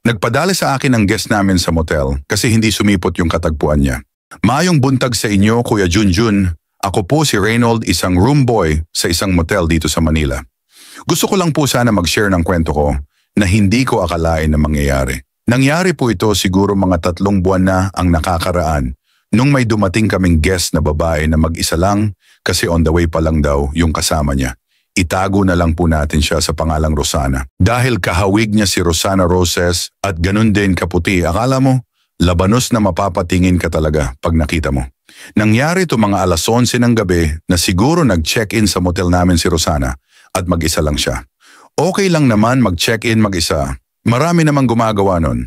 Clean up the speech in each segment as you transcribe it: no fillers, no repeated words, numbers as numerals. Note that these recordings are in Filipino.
Nagpadala sa akin ang guest namin sa motel kasi hindi sumipot yung katagpuan niya. Maayong buntag sa inyo, Kuya Junjun. Ako po si Reynold, isang room boy sa isang motel dito sa Manila. Gusto ko lang po sana mag-share ng kwento ko na hindi ko akalain na mangyayari. Nangyari po ito siguro mga 3 buwan na ang nakakaraan nung may dumating kaming guest na babae na mag-isa lang kasi on the way pa lang daw yung kasama niya. Itago na lang po natin siya sa pangalang Rosana. Dahil kahawig niya si Rosana Roses at ganun din kaputi, akala mo, labanos na mapapatingin ka talaga pag nakita mo. Nangyari ito mga alas 11 ng gabi na siguro nag-check-in sa motel namin si Rosana at mag-isa lang siya. Okay lang naman mag-check-in mag-isa. Marami namang gumagawa nun.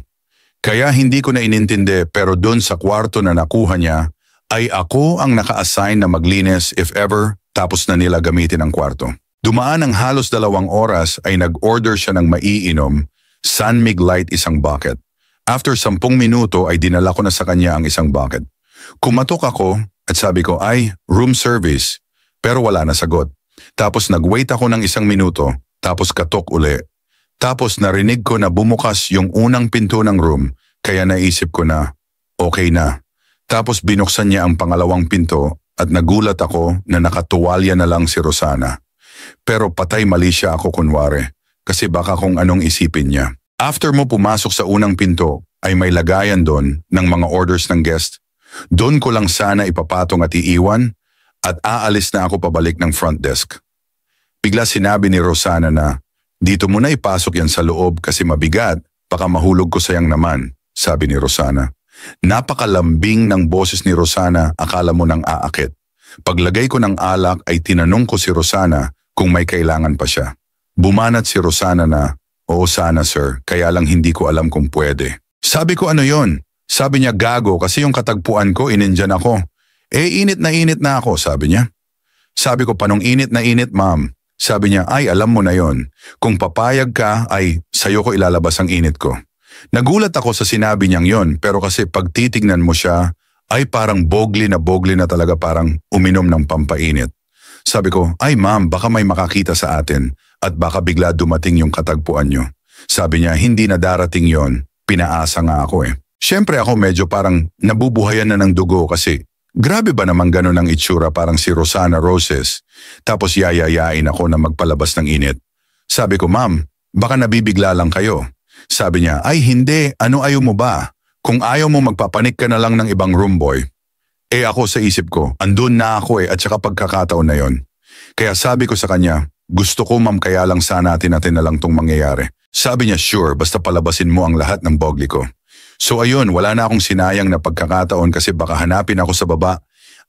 Kaya hindi ko na inintindi pero doon sa kwarto na nakuha niya ay ako ang naka-assign na maglinis if ever tapos na nila gamitin ang kwarto. Dumaan ang halos 2 oras ay nag-order siya ng maiinom, San Mig Light isang bucket. After 10 minuto ay dinala ko na sa kanya ang isang bucket. Kumatok ako at sabi ko ay room service pero wala na sagot. Tapos nag-wait ako ng 1 minuto tapos katok uli. Tapos narinig ko na bumukas yung unang pinto ng room kaya naisip ko na okay na. Tapos binuksan niya ang pangalawang pinto at nagulat ako na nakatuwalya na lang si Rosana. Pero patay mali siya ako kunwari kasi baka kung anong isipin niya. After mo pumasok sa unang pinto ay may lagayan doon ng mga orders ng guest. Doon ko lang sana ipapatong at iiwan at aalis na ako pabalik ng front desk. Bigla sinabi ni Rosana na dito mo na ipasok yan sa loob kasi mabigat, baka mahulog ko sayang naman, sabi ni Rosana. Napakalambing ng boses ni Rosana, akala mo nang aakit. Paglagay ko ng alak ay tinanong ko si Rosana kung may kailangan pa siya. Bumanat si Rosana na, oo sana sir, kaya lang hindi ko alam kung pwede. Sabi ko ano yon? Sabi niya gago kasi yung katagpuan ko inindyan ako. Init na ako, sabi niya. Sabi ko panong init na init ma'am. Sabi niya, ay alam mo na yon. Kung papayag ka, ay sayo ko ilalabas ang init ko. Nagulat ako sa sinabi niyang yon, pero kasi pag titignan mo siya, ay parang bogli na talaga parang uminom ng pampainit. Sabi ko, ay ma'am, baka may makakita sa atin at baka bigla dumating yung katagpuan niyo. Sabi niya, hindi na darating yon, pinaasa nga ako eh. Siyempre ako medyo parang nabubuhayan na ng dugo kasi grabe ba naman ganun ang itsura parang si Rosana Roses? Tapos yayayain ako na magpalabas ng init. Sabi ko, ma'am, baka nabibigla lang kayo. Sabi niya, ay hindi, ano ayaw mo ba? Kung ayaw mo magpapanik ka na lang ng ibang room boy. Ako sa isip ko, andun na ako at saka pagkakataon na yon. Kaya sabi ko sa kanya, gusto ko ma'am kaya lang sana natin na lang tong mangyayari. Sabi niya, sure, basta palabasin mo ang lahat ng bogli ko. So ayun, wala na akong sinayang na pagkakataon kasi baka hanapin ako sa baba.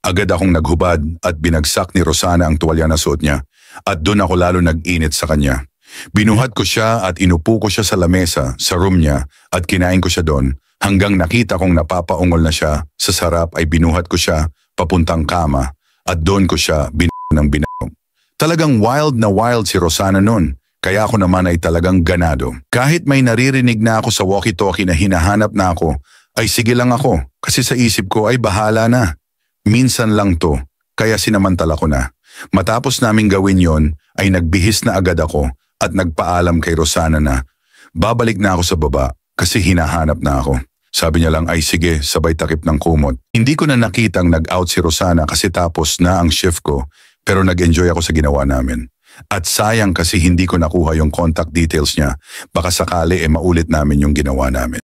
Agad akong naghubad at binagsak ni Rosana ang tuwalya na suot niya. At doon ako lalo nag-init sa kanya. Binuhat ko siya at inupo ko siya sa lamesa sa room niya at kinain ko siya doon. Hanggang nakita kong napapaungol na siya, sa sarap ay binuhat ko siya papuntang kama at doon ko siya ng binaw. Talagang wild na wild si Rosana noon. Kaya ako naman ay talagang ganado. Kahit may naririnig na ako sa walkie-talkie na hinahanap na ako, ay sige lang ako kasi sa isip ko ay bahala na. Minsan lang to, kaya sinamantala ko na. Matapos naming gawin yon, ay nagbihis na agad ako at nagpaalam kay Rosana na babalik na ako sa baba kasi hinahanap na ako. Sabi niya lang ay sige, sabay takip ng kumot. Hindi ko na nakitang nag-out si Rosana kasi tapos na ang shift ko pero nag-enjoy ako sa ginawa namin. At sayang kasi hindi ko nakuha yung contact details niya. Baka sakali maulit namin yung ginawa namin.